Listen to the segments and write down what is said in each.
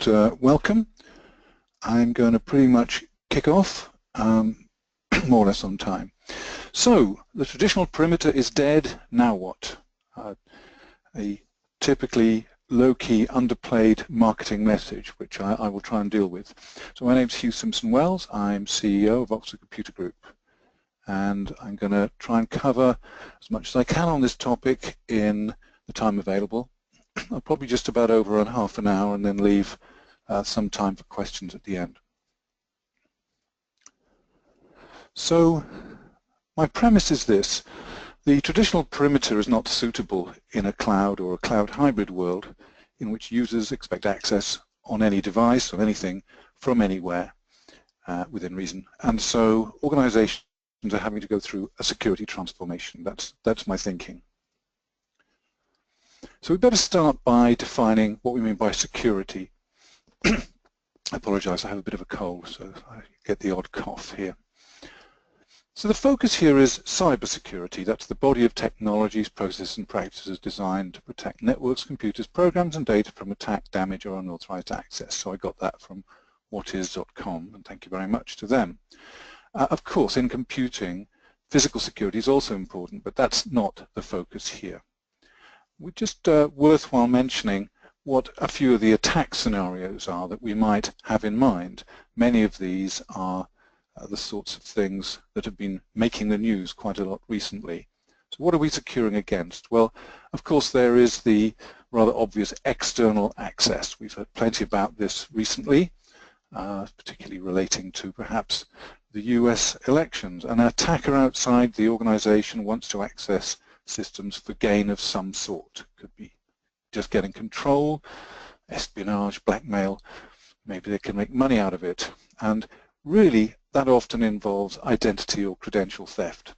Welcome. I'm going to pretty much kick off more or less on time. So the traditional perimeter is dead. Now what? A typically low-key, underplayed marketing message, which I will try and deal with. So my name's Hugh Simpson-Wells. I'm CEO of Oxford Computer Group, and I'm going to try and cover as much as I can on this topic in the time available. I'll probably just about over half an hour and then leave some time for questions at the end. So my premise is this: the traditional perimeter is not suitable in a cloud or a cloud hybrid world in which users expect access on any device or anything from anywhere within reason. And so organizations are having to go through a security transformation. That's my thinking. So we better start by defining what we mean by security. I apologize, I have a bit of a cold, so I get the odd cough here. So the focus here is cybersecurity. That's the body of technologies, processes, and practices designed to protect networks, computers, programs, and data from attack, damage, or unauthorized access. So I got that from whatis.com, and thank you very much to them. Of course, in computing, physical security is also important, but that's not the focus here. We're just worthwhile mentioning what a few of the attack scenarios are that we might have in mind. Many of these are the sorts of things that have been making the news quite a lot recently. So what are we securing against? Well, of course, there is the rather obvious external access. We've heard plenty about this recently, particularly relating to perhaps the US elections. An attacker outside the organization wants to access systems for gain of some sort. Could be just getting control, espionage, blackmail. Maybe they can make money out of it. And really, that often involves identity or credential theft.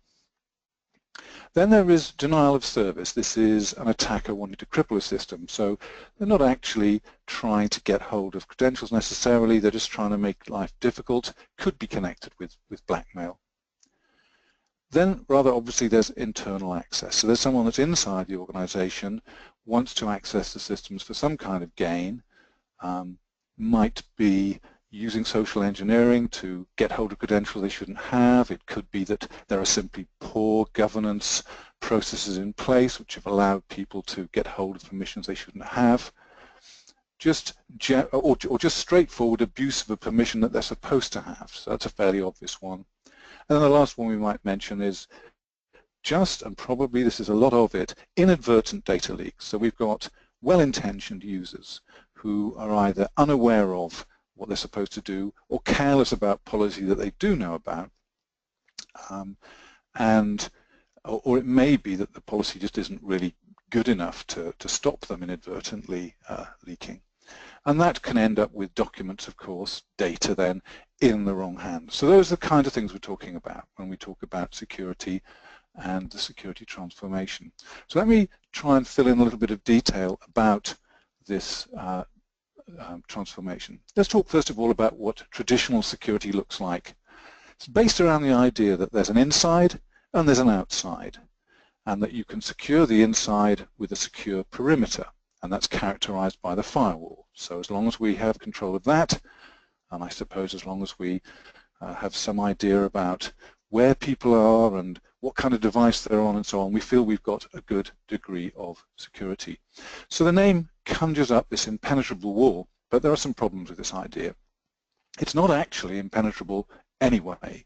Then there is denial of service. This is an attacker wanting to cripple a system. So they're not actually trying to get hold of credentials necessarily. They're just trying to make life difficult. Could be connected with blackmail. Then, rather obviously, there's internal access. So there's someone that's inside the organization, wants to access the systems for some kind of gain, might be using social engineering to get hold of credentials they shouldn't have. It could be that there are simply poor governance processes in place which have allowed people to get hold of permissions they shouldn't have. Or just straightforward abuse of a permission that they're supposed to have. So that's a fairly obvious one. And then the last one we might mention is just, and probably this is a lot of it, inadvertent data leaks. So we've got well-intentioned users who are either unaware of what they're supposed to do or careless about policy that they do know about. Or it may be that the policy just isn't really good enough to stop them inadvertently leaking. And that can end up with documents, of course, data then, in the wrong hands. So those are the kind of things we're talking about when we talk about security and the security transformation. So let me try and fill in a little bit of detail about this transformation. Let's talk first of all about what traditional security looks like. It's based around the idea that there's an inside and there's an outside, and that you can secure the inside with a secure perimeter, and that's characterized by the firewall. So as long as we have control of that, and I suppose as long as we have some idea about where people are and what kind of device they're on and so on, we feel we've got a good degree of security. So the name conjures up this impenetrable wall, but there are some problems with this idea. It's not actually impenetrable anyway.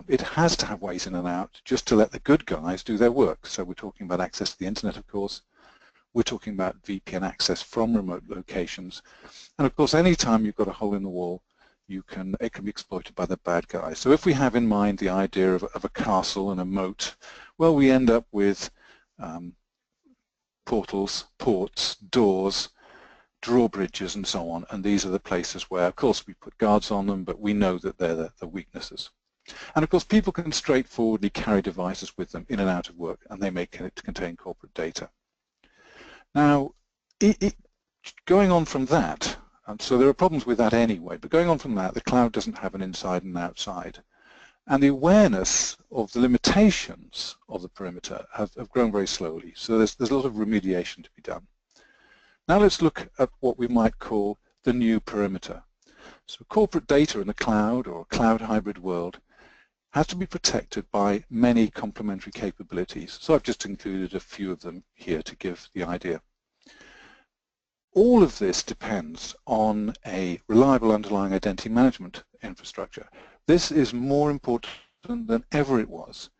It has to have ways in and out just to let the good guys do their work. So we're talking about access to the internet, of course. We're talking about VPN access from remote locations. And of course, anytime you've got a hole in the wall, it can be exploited by the bad guys. So if we have in mind the idea of a castle and a moat, well, we end up with portals, ports, doors, drawbridges, and so on. And these are the places where, of course, we put guards on them, but we know that they're the weaknesses. And of course, people can straightforwardly carry devices with them in and out of work, and they may contain corporate data. Now, going on from that, and so there are problems with that anyway, but going on from that, the cloud doesn't have an inside and an outside. And the awareness of the limitations of the perimeter have grown very slowly. So there's a lot of remediation to be done. Now let's look at what we might call the new perimeter. So corporate data in the cloud or cloud hybrid world has to be protected by many complementary capabilities. So I've just included a few of them here to give the idea. All of this depends on a reliable underlying identity management infrastructure. This is more important than ever it was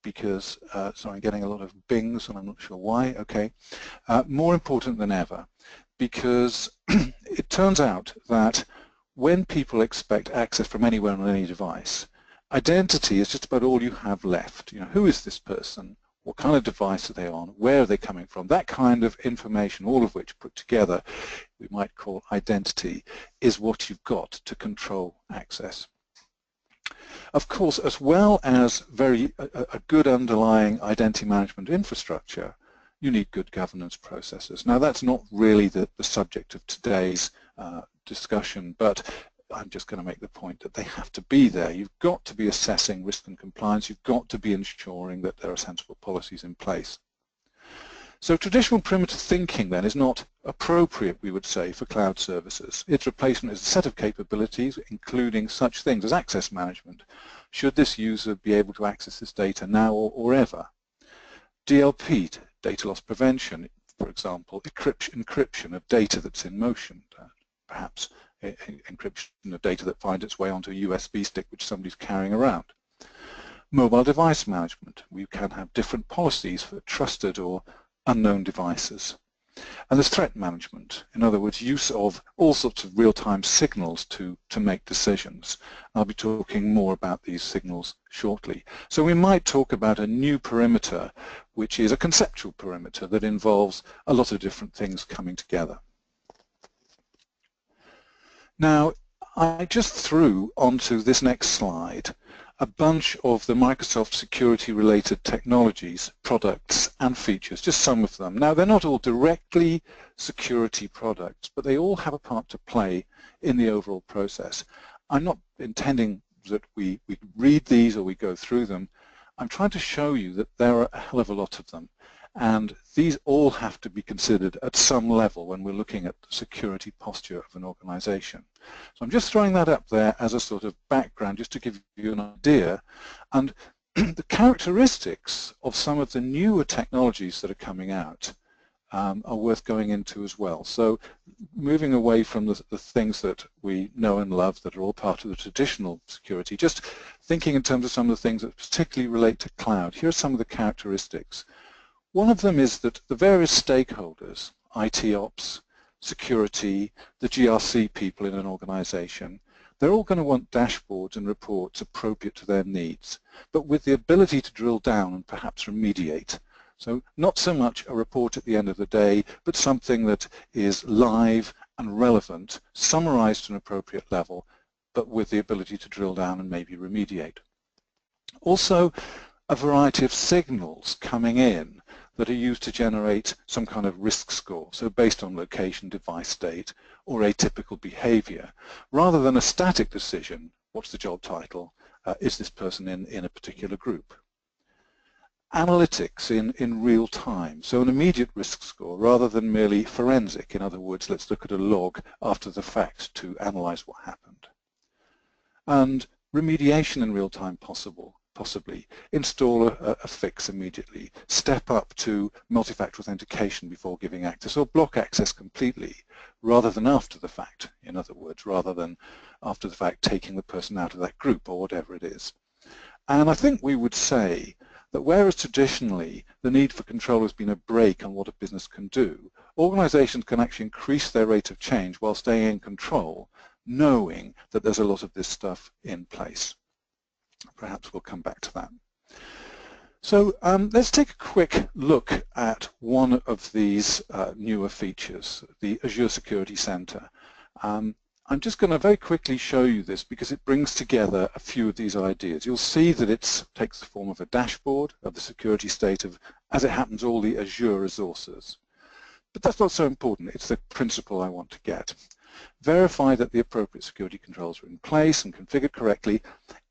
because, sorry, I'm getting a lot of bings and I'm not sure why, okay. More important than ever because it turns out that when people expect access from anywhere on any device, identity is just about all you have left. You know, who is this person? What kind of device are they on? Where are they coming from? That kind of information, all of which put together, we might call identity, is what you've got to control access. Of course, as well as a good underlying identity management infrastructure, you need good governance processes. Now, that's not really the subject of today's discussion, but I'm just going to make the point that they have to be there. You've got to be assessing risk and compliance. You've got to be ensuring that there are sensible policies in place. So traditional perimeter thinking then is not appropriate, we would say, for cloud services. Its replacement is a set of capabilities, including such things as access management. Should this user be able to access this data now or ever? DLP, data loss prevention, for example, encryption of data that's in motion, perhaps encryption of data that finds its way onto a USB stick which somebody's carrying around. Mobile device management. We can have different policies for trusted or unknown devices. And there's threat management. In other words, use of all sorts of real-time signals to make decisions. I'll be talking more about these signals shortly. So we might talk about a new perimeter, which is a conceptual perimeter that involves a lot of different things coming together. Now, I just threw onto this next slide a bunch of the Microsoft security-related technologies, products, and features, just some of them. Now, they're not all directly security products, but they all have a part to play in the overall process. I'm not intending that we read these or we go through them. I'm trying to show you that there are a hell of a lot of them. And these all have to be considered at some level when we're looking at the security posture of an organization. So I'm just throwing that up there as a sort of background just to give you an idea. And the characteristics of some of the newer technologies that are coming out are worth going into as well. So moving away from the things that we know and love that are all part of the traditional security, just thinking in terms of some of the things that particularly relate to cloud. Here are some of the characteristics. One of them is that the various stakeholders, IT ops, security, the GRC people in an organization, they're all going to want dashboards and reports appropriate to their needs, but with the ability to drill down and perhaps remediate. So not so much a report at the end of the day, but something that is live and relevant, summarized to an appropriate level, but with the ability to drill down and maybe remediate. Also, a variety of signals coming in that are used to generate some kind of risk score, so based on location, device state, or atypical behavior, rather than a static decision, what's the job title, is this person in a particular group. Analytics in real time, so an immediate risk score rather than merely forensic. In other words, let's look at a log after the fact to analyze what happened. And remediation in real time possibly, install a fix immediately, step up to multi-factor authentication before giving access, or block access completely rather than after the fact, in other words, rather than after the fact taking the person out of that group or whatever it is. And I think we would say that whereas traditionally the need for control has been a brake on what a business can do, organizations can actually increase their rate of change while staying in control, knowing that there's a lot of this stuff in place. Perhaps we'll come back to that. So let's take a quick look at one of these newer features, the Azure Security Center. I'm just going to very quickly show you this because it brings together a few of these ideas. You'll see that it takes the form of a dashboard of the security state of, as it happens, all the Azure resources. But that's not so important. It's the principle I want to get. Verify that the appropriate security controls are in place and configured correctly.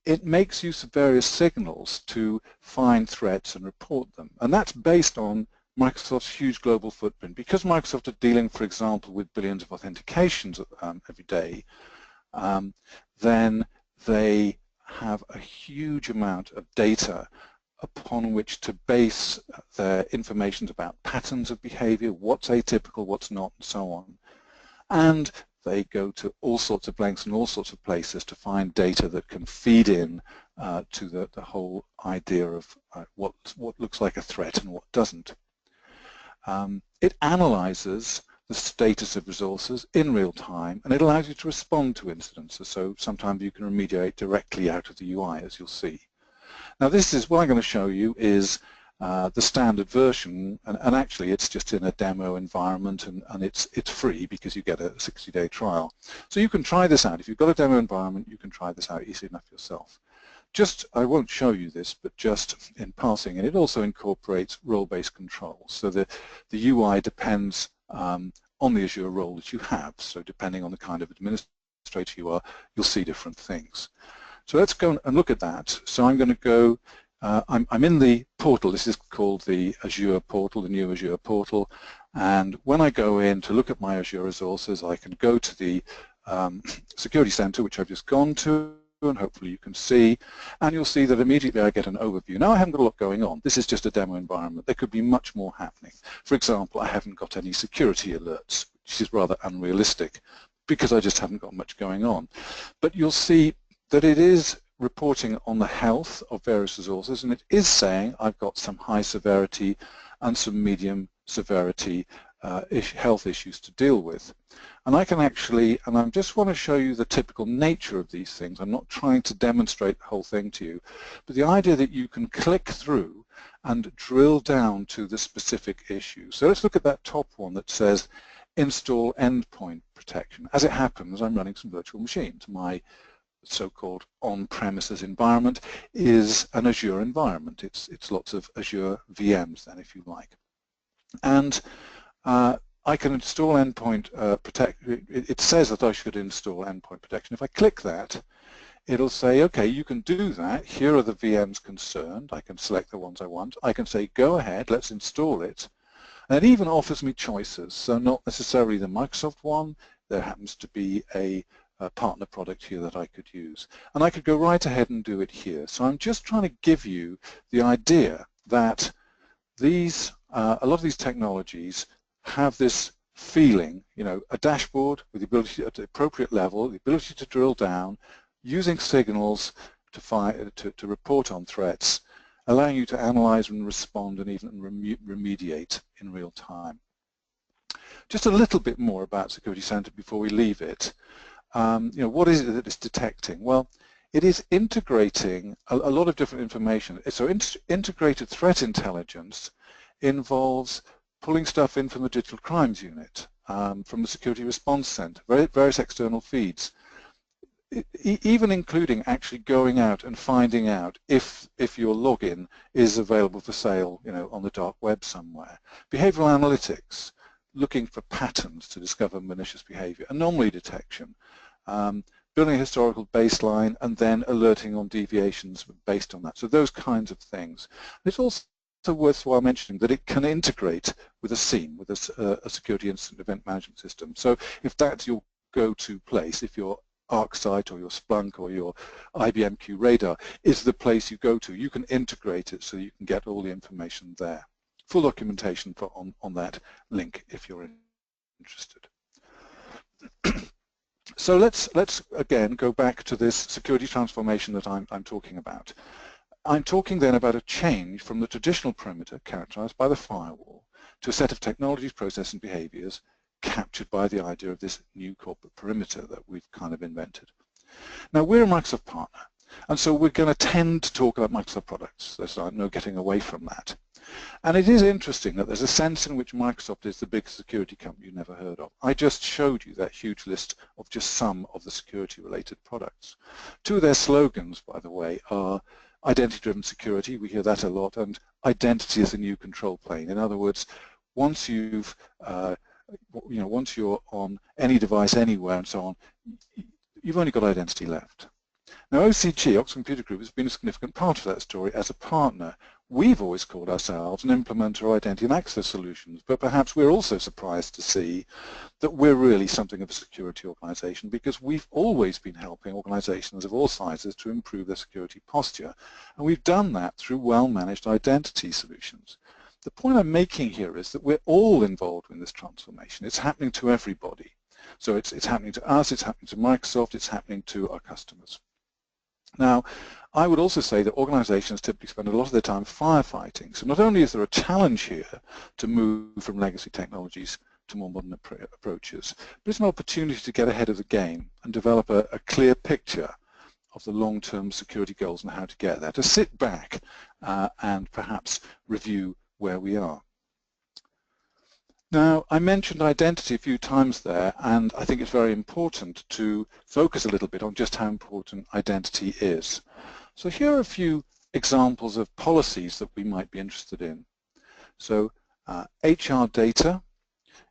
It makes use of various signals to find threats and report them. And that's based on Microsoft's huge global footprint. Because Microsoft are dealing, for example, with billions of authentications every day, then they have a huge amount of data upon which to base their information about patterns of behavior, what's atypical, what's not, and so on. And they go to all sorts of lengths and all sorts of places to find data that can feed in to the whole idea of what looks like a threat and what doesn't. It analyzes the status of resources in real time, and it allows you to respond to incidences. So sometimes you can remediate directly out of the UI, as you'll see. Now this is, what I'm going to show you is the standard version, and actually it's just in a demo environment, and it's free because you get a 60-day trial. So you can try this out. If you've got a demo environment, you can try this out easily enough yourself. Just, I won't show you this, but just in passing, and it also incorporates role-based controls. So the UI depends on the Azure role that you have. So depending on the kind of administrator you are, you'll see different things. So let's go and look at that. So I'm going to go, I'm in the portal. This is called the Azure portal, the new Azure portal. And when I go in to look at my Azure resources, I can go to the Security Center, which I've just gone to, and hopefully you can see, and you'll see that immediately I get an overview. Now I haven't got a lot going on. This is just a demo environment. There could be much more happening. For example, I haven't got any security alerts, which is rather unrealistic because I just haven't got much going on. But you'll see that it is reporting on the health of various resources, and it is saying I've got some high severity and some medium severity health issues to deal with. And I can actually, and I just want to show you the typical nature of these things. I'm not trying to demonstrate the whole thing to you, but the idea that you can click through and drill down to the specific issue. So let's look at that top one that says install endpoint protection. As it happens, I'm running some virtual machines. My so-called on-premises environment is an Azure environment. It's lots of Azure VMs then, if you like. And I can install endpoint protection. It says that I should install endpoint protection. If I click that, it'll say, okay, you can do that. Here are the VMs concerned. I can select the ones I want. I can say, go ahead, let's install it. And it even offers me choices. So not necessarily the Microsoft one. There happens to be a partner product here that I could use. And I could go right ahead and do it here. So I'm just trying to give you the idea that these, a lot of these technologies have this feeling, you know, a dashboard with the ability at the appropriate level, the ability to drill down, using signals to report on threats, allowing you to analyze and respond and even remediate in real time. Just a little bit more about Security Center before we leave it. You know, what is it that it's detecting? Well, it is integrating a lot of different information. So integrated threat intelligence involves pulling stuff in from the Digital Crimes Unit, from the Security Response Center, various external feeds, even including actually going out and finding out if your login is available for sale, you know, on the dark web somewhere. Behavioral analytics, looking for patterns to discover malicious behavior, anomaly detection, building a historical baseline, and then alerting on deviations based on that. So those kinds of things. It's also worthwhile mentioning that it can integrate with a SIEM, with a security incident event management system. So if that's your go-to place, if your ArcSight or your Splunk or your IBM Q Radar is the place you go to, you can integrate it so you can get all the information there. Full documentation on that link if you're interested. So let's again go back to this security transformation that I'm talking about. I'm talking then about a change from the traditional perimeter characterized by the firewall to a set of technologies, processes, and behaviors captured by the idea of this new corporate perimeter that we've kind of invented. Now, we're a Microsoft partner, and so we're going to tend to talk about Microsoft products. There's no getting away from that. And it is interesting that there's a sense in which Microsoft is the biggest security company you never heard of. I just showed you that huge list of just some of the security-related products. Two of their slogans, by the way, are identity-driven security, we hear that a lot, and identity as a new control plane. In other words, once you've, once you're on any device anywhere and so on, you've only got identity left. Now, OCG, Oxford Computer Group, has been a significant part of that story as a partner we've always called ourselves an implementer of identity and access solutions, but perhaps we're also surprised to see that we're really something of a security organization, because we've always been helping organizations of all sizes to improve their security posture, and we've done that through well-managed identity solutions. The point I'm making here is that we're all involved in this transformation. It's happening to everybody. So it's happening to us, it's happening to Microsoft, it's happening to our customers. Now, I would also say that organizations typically spend a lot of their time firefighting. So not only is there a challenge here to move from legacy technologies to more modern approaches, but it's an opportunity to get ahead of the game and develop a clear picture of the long-term security goals and how to get there, to sit back and perhaps review where we are. Now, I mentioned identity a few times there, and I think it's very important to focus a little bit on just how important identity is. So here are a few examples of policies that we might be interested in. So HR data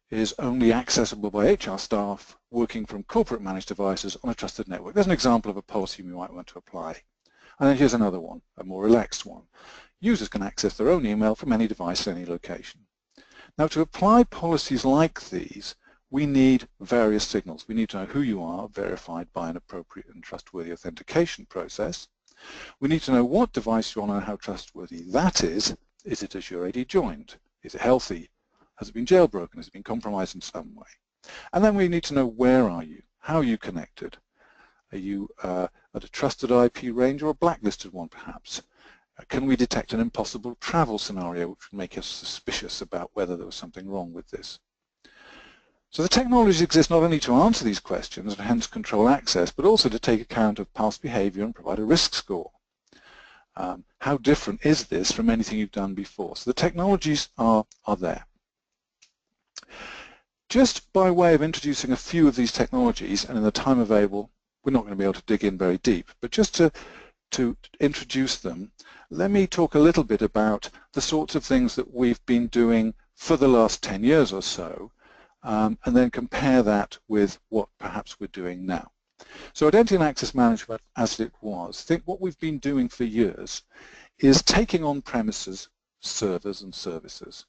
is only accessible by HR staff working from corporate managed devices on a trusted network. There's an example of a policy we might want to apply. And then here's another one, a more relaxed one. Users can access their own email from any device at any location. Now, to apply policies like these, we need various signals. We need to know who you are, verified by an appropriate and trustworthy authentication process. We need to know what device you're on and how trustworthy that is. Is it Azure AD joined? Is it healthy? Has it been jailbroken? Has it been compromised in some way? And then we need to know where are you? How are you connected? Are you at a trusted IP range or a blacklisted one perhaps? Can we detect an impossible travel scenario which would make us suspicious about whether there was something wrong with this? So the technologies exist not only to answer these questions and hence control access, but also to take account of past behavior and provide a risk score. How different is this from anything you've done before? So the technologies are there. Just by way of introducing a few of these technologies, and in the time available, we're not going to be able to dig in very deep, but just to introduce them, let me talk a little bit about the sorts of things that we've been doing for the last 10 years or so, and then compare that with what perhaps we're doing now. So identity and access management as it was, I think what we've been doing for years is taking on-premises servers and services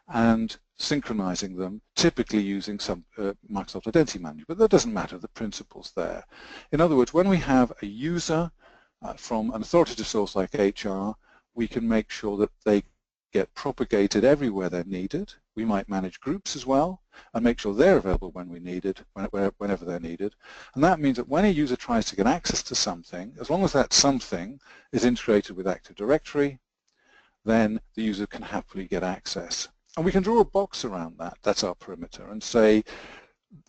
and synchronizing them, typically using some Microsoft Identity Manager, but that doesn't matter, the principle's there. In other words, when we have a user from an authoritative source like HR, we can make sure that they get propagated everywhere they're needed. We might manage groups as well and make sure they're available when we need it, whenever they're needed. And that means that when a user tries to get access to something, as long as that something is integrated with Active Directory, then the user can happily get access. And we can draw a box around that, that's our perimeter, and say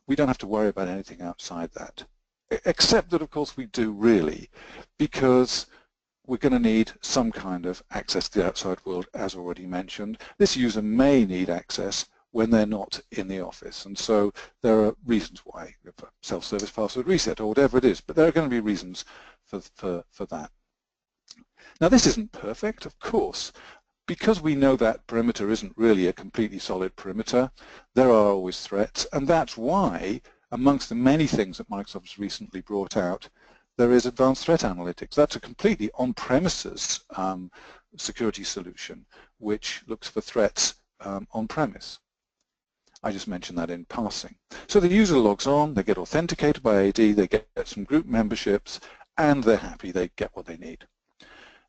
we don't have to worry about anything outside that. Except that, of course, we do really, because we're going to need some kind of access to the outside world, as already mentioned. This user may need access when they're not in the office, and so there are reasons why, self-service password reset or whatever it is, but there are going to be reasons for that. Now, this isn't perfect, of course. Because we know that perimeter isn't really a completely solid perimeter, there are always threats, and that's why, amongst the many things that Microsoft has recently brought out, there is advanced threat analytics. That's a completely on-premises security solution which looks for threats on-premise. I just mentioned that in passing. So the user logs on, they get authenticated by AD, they get some group memberships, and they're happy, they get what they need.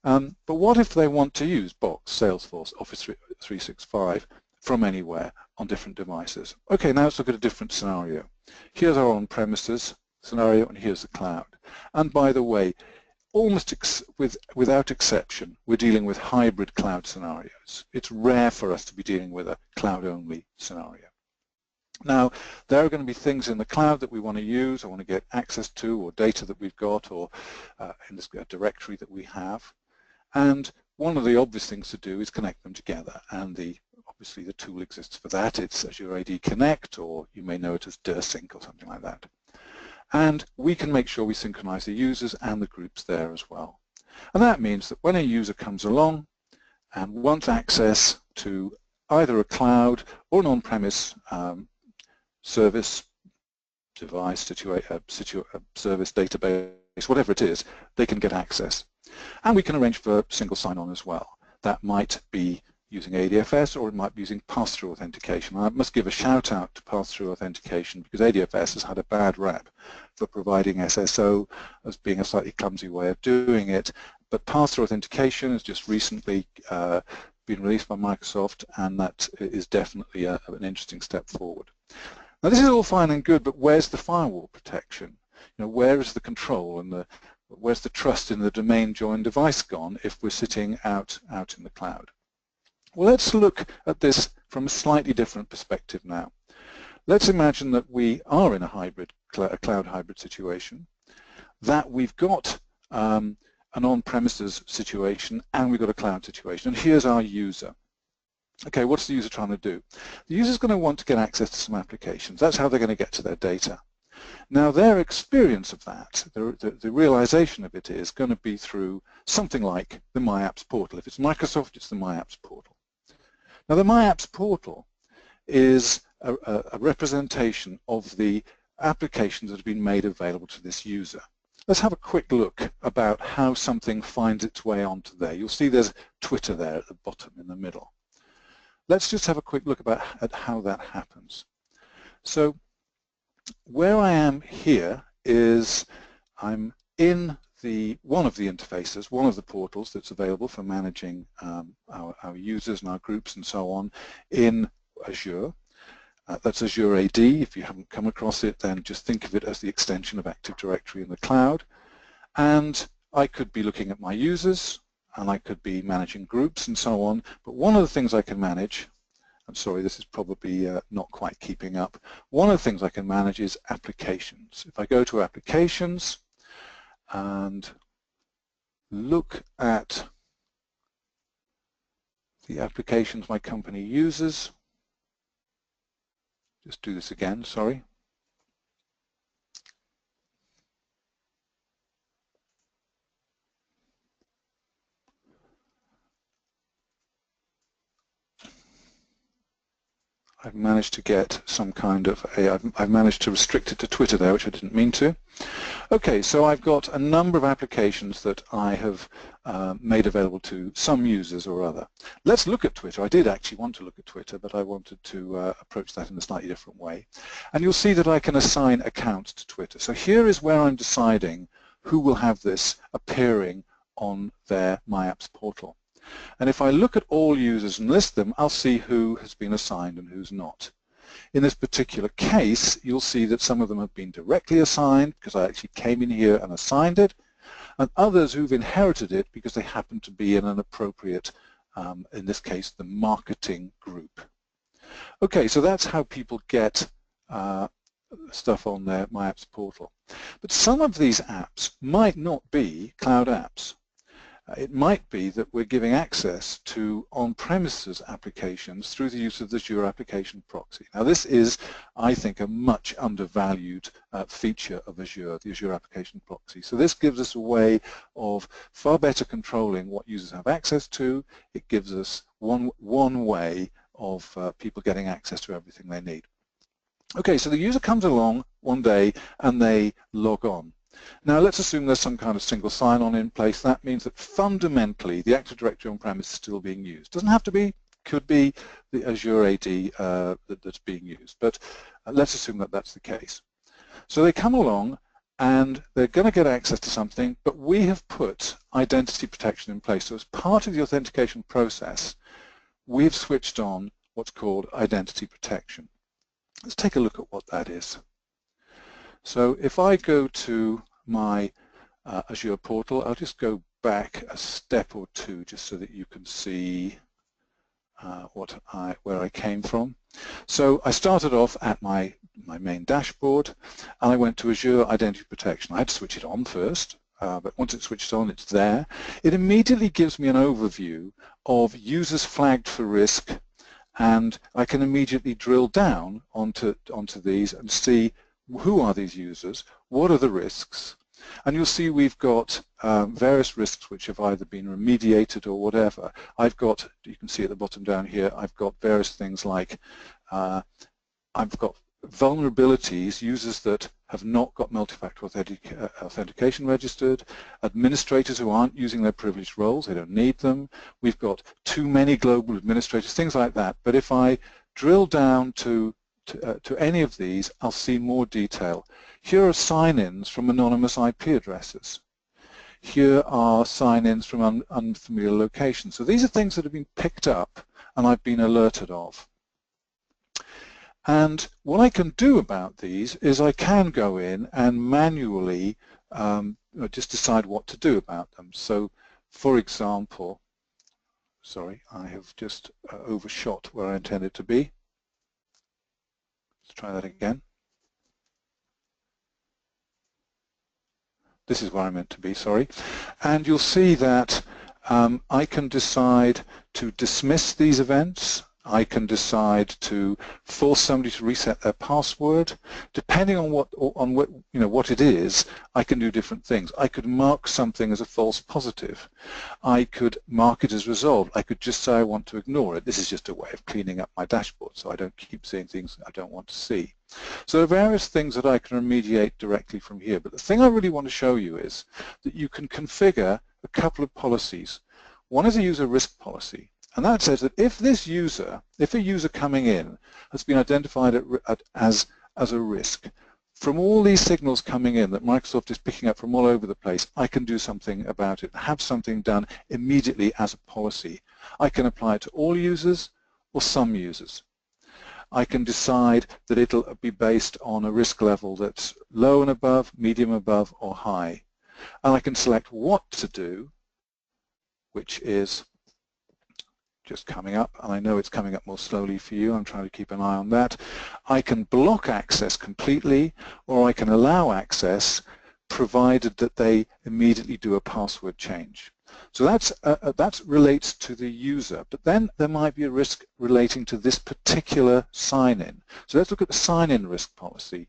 But what if they want to use Box, Salesforce, Office 365 from anywhere on different devices? Okay, now let's look at a different scenario. Here's our on-premises scenario, and here's the cloud. And by the way, almost without exception, we're dealing with hybrid cloud scenarios. It's rare for us to be dealing with a cloud-only scenario. Now, there are going to be things in the cloud that we want to use, or want to get access to, or data that we've got, or in this directory that we have. And one of the obvious things to do is connect them together, and obviously the tool exists for that. It's Azure AD Connect, or you may know it as DirSync or something like that. And we can make sure we synchronize the users and the groups there as well. And that means that when a user comes along and wants access to either a cloud or an on-premise service, device, service, database, whatever it is, they can get access. And we can arrange for single sign-on as well. That might be using ADFS, or it might be using pass-through authentication. I must give a shout out to pass-through authentication because ADFS has had a bad rap for providing SSO as being a slightly clumsy way of doing it, but pass-through authentication has just recently been released by Microsoft, and that is definitely an interesting step forward. Now this is all fine and good, but where's the firewall protection? You know, where is the control and where's the trust in the domain joined device gone if we're sitting out in the cloud? Well, let's look at this from a slightly different perspective now. Let's imagine that we are in a cloud hybrid situation, that we've got an on-premises situation and we've got a cloud situation, and here's our user. Okay, what's the user trying to do? The user's going to want to get access to some applications. That's how they're going to get to their data. Now their experience of that, the realization of it is going to be through something like the My Apps portal. If it's Microsoft, it's the My Apps portal. Now the My Apps portal is a representation of the applications that have been made available to this user. Let's have a quick look about how something finds its way onto there. You'll see there's Twitter there at the bottom in the middle. Let's just have a quick look at how that happens. So where I am here is I'm in one of the interfaces, one of the portals that's available for managing our users and our groups and so on in Azure. That's Azure AD. If you haven't come across it, then just think of it as the extension of Active Directory in the cloud. And I could be looking at my users, and I could be managing groups and so on. But one of the things I can manage, I'm sorry, this is probably not quite keeping up. One of the things I can manage is applications. If I go to applications and look at the applications my company uses, just do this again, sorry. I've managed to get some kind of I've managed to restrict it to Twitter there, which I didn't mean to. Okay, so I've got a number of applications that I have made available to some users or other. Let's look at Twitter. I did actually want to look at Twitter, but I wanted to approach that in a slightly different way. And you'll see that I can assign accounts to Twitter. So here is where I'm deciding who will have this appearing on their My Apps portal. And if I look at all users and list them, I'll see who has been assigned and who's not. In this particular case, you'll see that some of them have been directly assigned because I actually came in here and assigned it, and others who've inherited it because they happen to be in an appropriate, in this case, the marketing group. Okay, so that's how people get stuff on their My Apps portal. But some of these apps might not be cloud apps. It might be that we're giving access to on-premises applications through the use of the Azure Application Proxy. Now this is, I think, a much undervalued feature of Azure, the Azure Application Proxy. So this gives us a way of far better controlling what users have access to. It gives us one way of people getting access to everything they need. Okay, so the user comes along one day and they log on. Now let's assume there's some kind of single sign-on in place. That means that fundamentally the Active Directory on-premise is still being used. Doesn't have to be, could be the Azure AD that's being used, but let's assume that that's the case. So they come along and they're going to get access to something, but we have put identity protection in place. So as part of the authentication process, we've switched on what's called identity protection. Let's take a look at what that is. So if I go to my Azure portal, I'll just go back a step or two just so that you can see where I came from. So I started off at my main dashboard and I went to Azure Identity Protection. I had to switch it on first, but once it's switched on, it's there. It immediately gives me an overview of users flagged for risk, and I can immediately drill down onto these and see who are these users, what are the risks, and you'll see we've got various risks which have either been remediated or whatever. I've got, you can see at the bottom down here, I've got various things like I've got vulnerabilities, users that have not got multi-factor authentication registered, administrators who aren't using their privileged roles, they don't need them, we've got too many global administrators, things like that. But if I drill down to any of these, I'll see more detail. Here are sign-ins from anonymous IP addresses. Here are sign-ins from unfamiliar locations. So these are things that have been picked up and I've been alerted of. And what I can do about these is I can go in and manually just decide what to do about them. So, for example, sorry, I have just overshot where I intended to be. Let's try that again. This is where I meant to be, sorry. And you'll see that I can decide to dismiss these events. I can decide to force somebody to reset their password. Depending on what it is, I can do different things. I could mark something as a false positive. I could mark it as resolved. I could just say I want to ignore it. This is just a way of cleaning up my dashboard so I don't keep seeing things I don't want to see. So there are various things that I can remediate directly from here. But the thing I really want to show you is that you can configure a couple of policies. One is a user risk policy. And that says that if a user coming in has been identified as a risk, from all these signals coming in that Microsoft is picking up from all over the place, I can do something about it, have something done immediately as a policy. I can apply it to all users or some users. I can decide that it'll be based on a risk level that's low and above, medium above, or high. And I can select what to do, which is just coming up, and I know it's coming up more slowly for you. I'm trying to keep an eye on that. I can block access completely, or I can allow access provided that they immediately do a password change. So that relates to the user, but then there might be a risk relating to this particular sign-in. So let's look at the sign-in risk policy.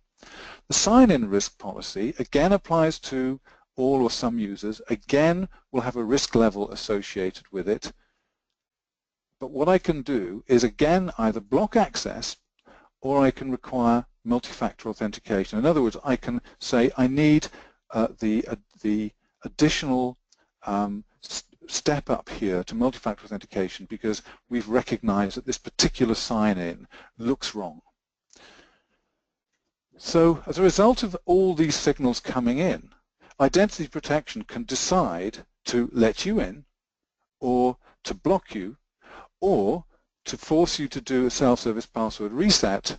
The sign-in risk policy again applies to all or some users. Again, will have a risk level associated with it. But what I can do is, again, either block access or I can require multi-factor authentication. In other words, I can say I need the additional step up here to multi-factor authentication because we've recognized that this particular sign-in looks wrong. So as a result of all these signals coming in, identity protection can decide to let you in or to block you or to force you to do a self-service password reset,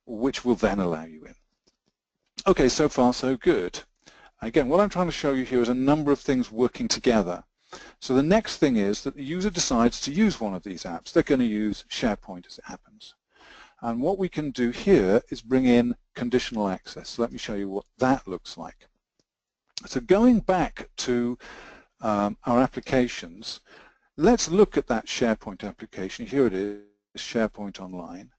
which will then allow you in. Okay, so far so good. Again, what I'm trying to show you here is a number of things working together. So the next thing is that the user decides to use one of these apps. They're going to use SharePoint as it happens. And what we can do here is bring in conditional access. So let me show you what that looks like. So going back to our applications, let's look at that SharePoint application. Here it is, SharePoint Online.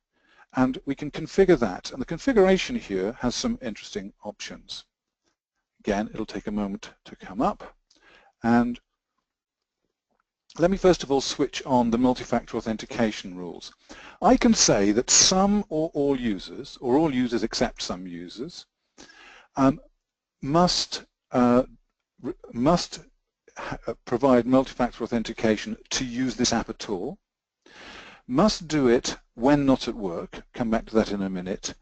And we can configure that. And the configuration here has some interesting options. Again, it'll take a moment to come up. And let me first of all switch on the multi-factor authentication rules. I can say that some or all users except some users, must provide multi-factor authentication to use this app at all, must do it when not at work, come back to that in a minute,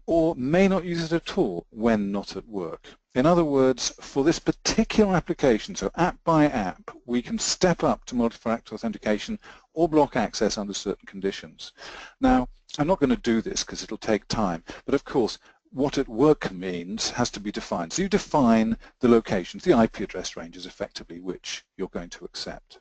or may not use it at all when not at work. In other words, for this particular application, so app by app, we can step up to multi-factor authentication or block access under certain conditions. Now, I'm not going to do this because it'll take time, but of course, what at work means has to be defined. So you define the locations, the IP address ranges effectively, which you're going to accept.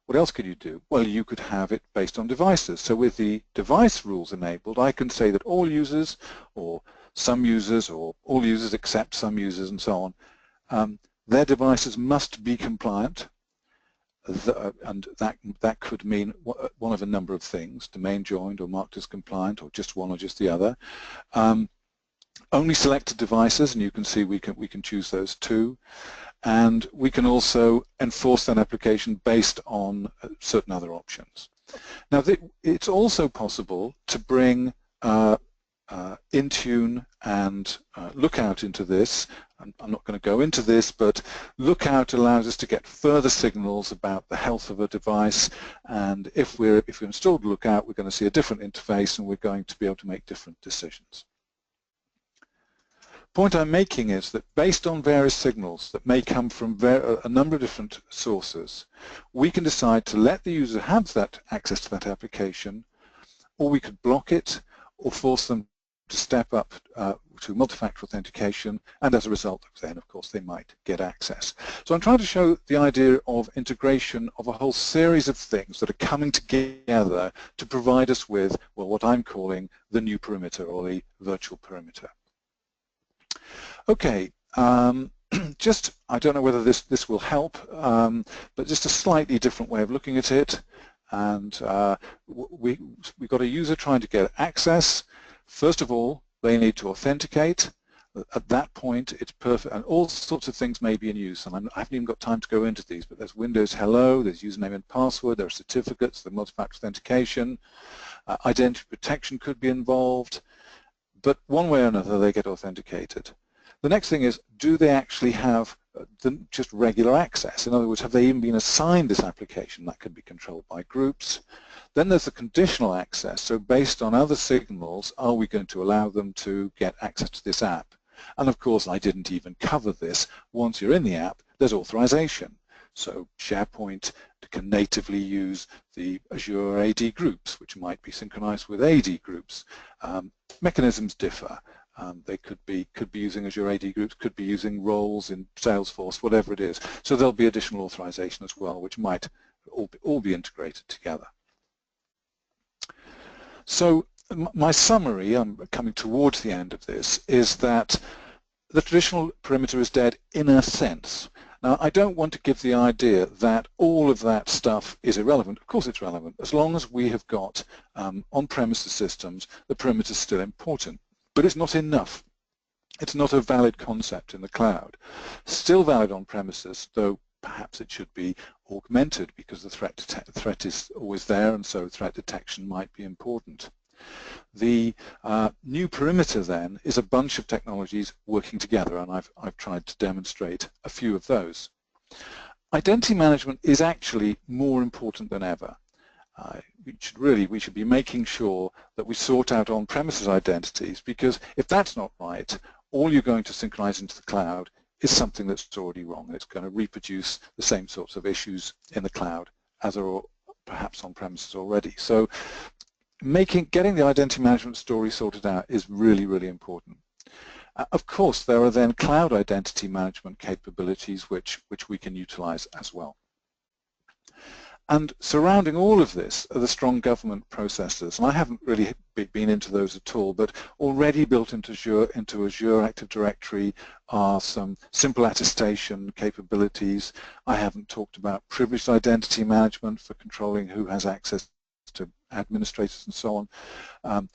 What else could you do? Well, you could have it based on devices. So with the device rules enabled, I can say that all users or some users or all users except some users and so on, their devices must be compliant. And that could mean one of a number of things, domain joined or marked as compliant or just one or just the other. Only selected devices, and you can see we can choose those too. And we can also enforce that application based on certain other options. Now, it's also possible to bring Intune and Lookout into this. I'm not going to go into this, but Lookout allows us to get further signals about the health of a device, and if we installed Lookout, we're going to see a different interface and we're going to be able to make different decisions. The point I'm making is that based on various signals that may come from a number of different sources, we can decide to let the user have that access to that application, or we could block it or force them to step up to multi-factor authentication, and as a result then of course they might get access. So I'm trying to show the idea of integration of a whole series of things that are coming together to provide us with, well, what I'm calling the new perimeter or the virtual perimeter. Okay, just, I don't know whether this will help, but just a slightly different way of looking at it. And we've got a user trying to get access. First of all, they need to authenticate. At that point, it's perfect, and all sorts of things may be in use. And I haven't even got time to go into these, but there's Windows Hello, there's username and password, there are certificates, there's multi-factor authentication, identity protection could be involved, but one way or another they get authenticated. The next thing is, do they actually have just regular access? In other words, have they even been assigned this application? That could be controlled by groups. Then there's the conditional access. So based on other signals, are we going to allow them to get access to this app? And of course, I didn't even cover this. Once you're in the app, there's authorization. So SharePoint can natively use the Azure AD groups, which might be synchronized with AD groups. Mechanisms differ. They could be using Azure AD groups, could be using roles in Salesforce, whatever it is. So there'll be additional authorization as well, which might all be integrated together. So my summary, I'm coming towards the end of this, is that the traditional perimeter is dead in a sense. Now, I don't want to give the idea that all of that stuff is irrelevant. Of course it's relevant. As long as we have got on-premises systems, the perimeter is still important. But it's not enough. It's not a valid concept in the cloud. Still valid on premises, though perhaps it should be augmented because the threat is always there, and so threat detection might be important. The new perimeter then is a bunch of technologies working together, and I've tried to demonstrate a few of those. Identity management is actually more important than ever. We should be making sure that we sort out on-premises identities, because if that's not right, all you're going to synchronize into the cloud is something that's already wrong. It's going to reproduce the same sorts of issues in the cloud as are perhaps on-premises already. So getting the identity management story sorted out is really, really important. Of course, there are then cloud identity management capabilities which we can utilize as well. And surrounding all of this are the strong government processes, and I haven't really been into those at all, but already built into Azure Active Directory are some simple attestation capabilities. I haven't talked about privileged identity management for controlling who has access to administrators and so on.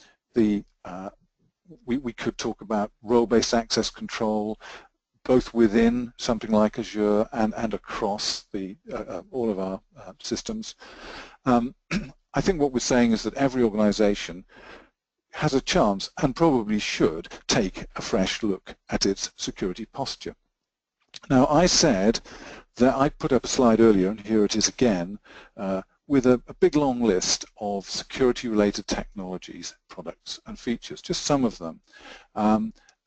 We could talk about role-based access control, both within something like Azure and across all of our systems. I think what we're saying is that every organization has a chance and probably should take a fresh look at its security posture. Now, I said that I put up a slide earlier, and here it is again, with a big long list of security-related technologies, products and features, just some of them.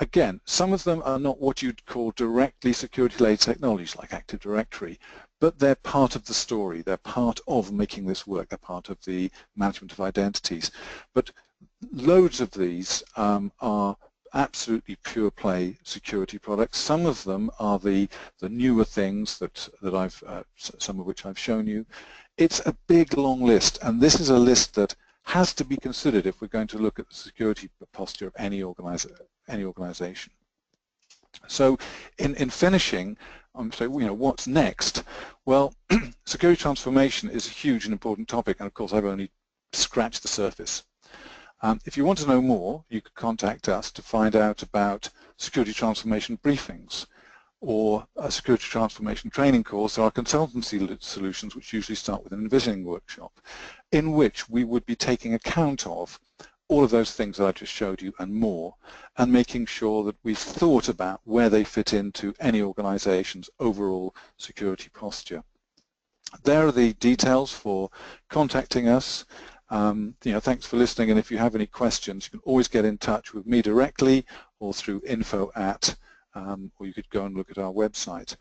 Again, some of them are not what you'd call directly security-related technologies like Active Directory, but they're part of the story. They're part of making this work. They're part of the management of identities. But loads of these are absolutely pure play security products. Some of them are the newer things that some of which I've shown you. It's a big long list, and this is a list that has to be considered if we're going to look at the security posture of any organization. So in finishing, I'm saying, what's next? Well, security transformation is a huge and important topic, and of course I've only scratched the surface. If you want to know more, you could contact us to find out about security transformation briefings or a security transformation training course, or our consultancy solutions, which usually start with an envisioning workshop, in which we would be taking account of all of those things that I just showed you and more, and making sure that we've thought about where they fit into any organization's overall security posture. There are the details for contacting us. Thanks for listening, and if you have any questions, you can always get in touch with me directly or through info@, or you could go and look at our website.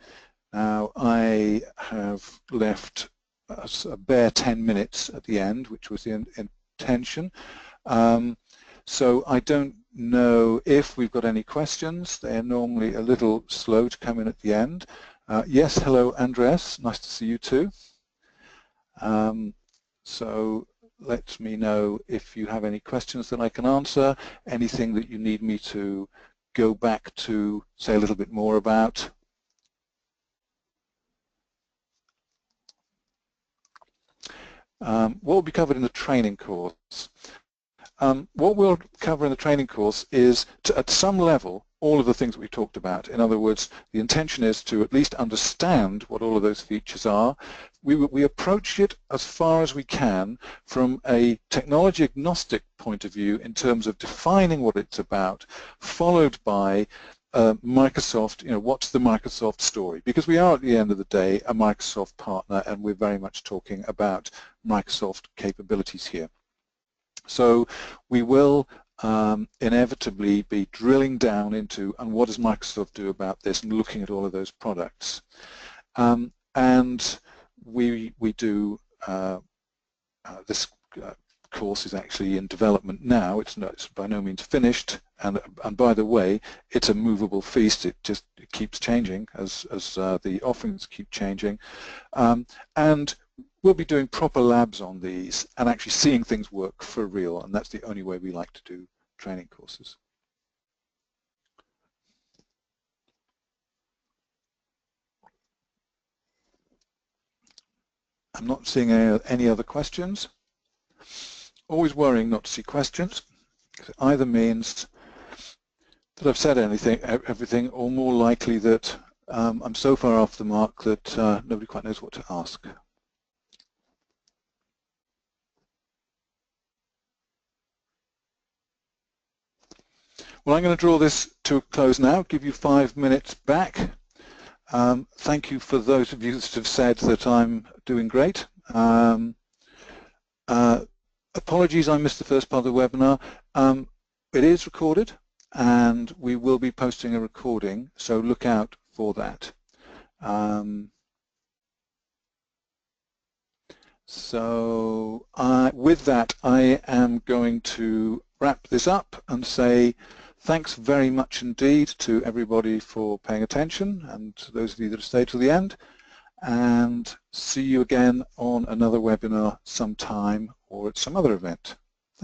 Now, I have left a bare 10 minutes at the end, which was the intention. So I don't know if we've got any questions. They're normally a little slow to come in at the end. Yes, hello, Andres. Nice to see you too. So let me know if you have any questions that I can answer, anything that you need me to go back to say a little bit more about. What will be covered in the training course? What we'll cover in the training course is, at some level, all of the things that we talked about. In other words, the intention is to at least understand what all of those features are. We approach it as far as we can from a technology agnostic point of view in terms of defining what it's about, followed by Microsoft, what's the Microsoft story? Because we are, at the end of the day, a Microsoft partner, and we're very much talking about Microsoft capabilities here. So we will inevitably be drilling down into, and what does Microsoft do about this, and looking at all of those products. And we do, this course is actually in development now. It's by no means finished, and by the way, it's a movable feast. It keeps changing as the offerings keep changing, and we'll be doing proper labs on these and actually seeing things work for real, and that's the only way we like to do training courses. I'm not seeing any other questions. Always worrying not to see questions, because it either means that I've said everything, or more likely that I'm so far off the mark that nobody quite knows what to ask. Well, I'm going to draw this to a close now, give you 5 minutes back. Thank you for those of you that have said that I'm doing great. Apologies, I missed the first part of the webinar. It is recorded, and we will be posting a recording, so look out for that. With that, I am going to wrap this up and say thanks very much indeed to everybody for paying attention, and to those of you that have stayed till the end, and see you again on another webinar sometime or at some other event.